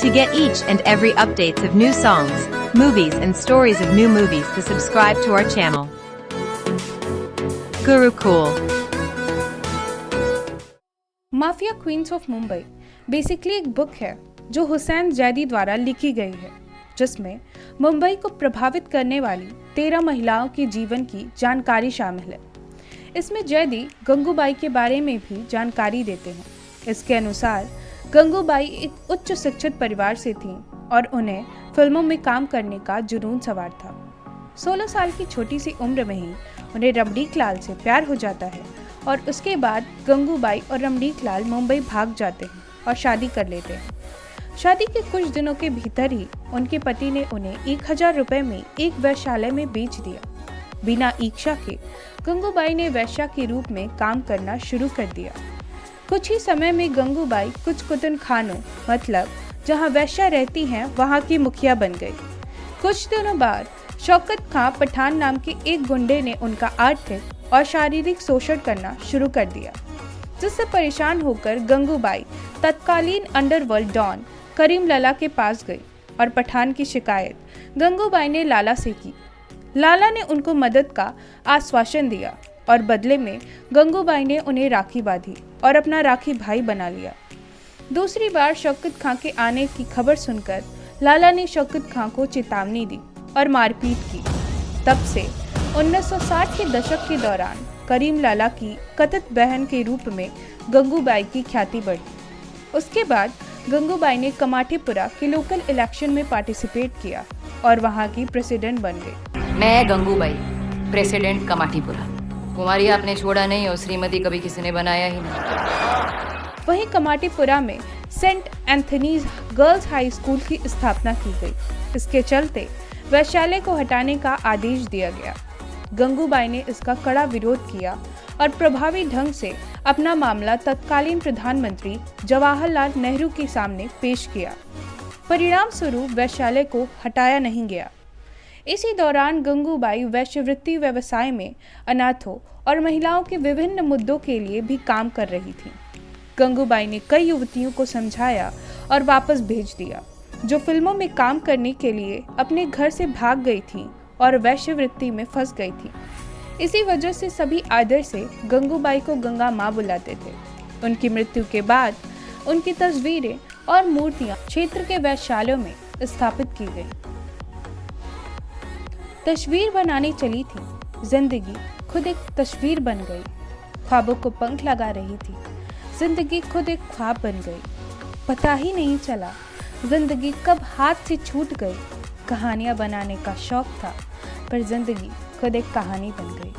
To get each and every updates of new songs, movies and stories of new movies, to subscribe to our channel. Gurukul. Mafia queens of Mumbai basically एक book है जो हुसैन जैदी द्वारा लिखी गई है, जिसमें मुंबई को प्रभावित करने वाली 13 महिलाओं के जीवन की जानकारी शामिल है। इसमें जैदी गंगूबाई के बारे में भी जानकारी देते हैं। इसके अनुसार गंगूबाई एक उच्च शिक्षित परिवार से थीं और उन्हें फिल्मों में काम करने का जुनून सवार था। 16 साल की छोटी सी उम्र में ही उन्हें रमणीकलाल से प्यार हो जाता है और उसके बाद गंगूबाई और रमणीकलाल मुंबई भाग जाते हैं और शादी कर लेते हैं। शादी के कुछ दिनों के भीतर ही उनके पति ने उन्हें 1000 रुपये में एक वेश्यालय में बेच दिया। बिना इच्छा के गंगूबाई ने वेश्या के रूप में काम करना शुरू कर दिया। कुछ ही समय में गंगूबाई कुछ कुतन खानों, मतलब जहां वेश्या रहती हैं, वहां की मुखिया बन गई। कुछ दिनों बाद शौकत खां पठान नाम के एक गुंडे ने उनका आर्थिक और शारीरिक शोषण करना शुरू कर दिया, जिससे परेशान होकर गंगूबाई तत्कालीन अंडरवर्ल्ड डॉन करीम लाला के पास गई और पठान की शिकायत गंगूबाई ने लाला से की। लाला ने उनको मदद का आश्वासन दिया और बदले में गंगूबाई ने उन्हें राखी बांधी और अपना राखी भाई बना लिया। दूसरी बार शौकत खां के आने की खबर सुनकर लाला ने शौकत खां को चेतावनी दी और मारपीट की। तब से 1960 के दशक के दौरान करीम लाला की कथित बहन के रूप में गंगूबाई की ख्याति बढ़ी। उसके बाद गंगूबाई ने कमाठीपुरा के लोकल इलेक्शन में पार्टिसिपेट किया और वहां की प्रेसिडेंट बन गई। मैं गंगूबाई, प्रेसिडेंट कमाठीपुरा। कुमारी आपने छोड़ा नहीं और श्रीमती कभी किसी ने बनाया ही नहीं। वहीं कमाठीपुरा में saint Anthony's girls high school की स्थापना की गई। इसके चलते वैश्यालय को हटाने का आदेश दिया गया। गंगूबाई ने इसका कड़ा विरोध किया और प्रभावी ढंग से अपना मामला तत्कालीन प्रधानमंत्री जवाहरलाल नेहरू के सामने पेश किया। परिणाम स्वरूप वैश्यालय को हटाया नहीं गया। इसी दौरान गंगूबाई वैश्यवृत्ति व्यवसाय में अनाथों और महिलाओं के विभिन्न मुद्दों के लिए भी काम कर रही थी। गंगूबाई ने कई युवतियों को समझाया और वापस भेज दिया, जो फिल्मों में काम करने के लिए अपने घर से भाग गई थीं और वैश्यवृत्ति में फंस गई थीं। इसी वजह से सभी आदर से गंगूबाई को गंगा माँ बुलाते थे। उनकी मृत्यु के बाद उनकी तस्वीरें और मूर्तियां क्षेत्र के वैश्यालयों में स्थापित की गई। तस्वीर बनाने चली थी, जिंदगी खुद एक तस्वीर बन गई। ख्वाबों को पंख लगा रही थी, जिंदगी खुद एक ख्वाब बन गई। पता ही नहीं चला जिंदगी कब हाथ से छूट गई। कहानियां बनाने का शौक था, पर जिंदगी खुद एक कहानी बन गई।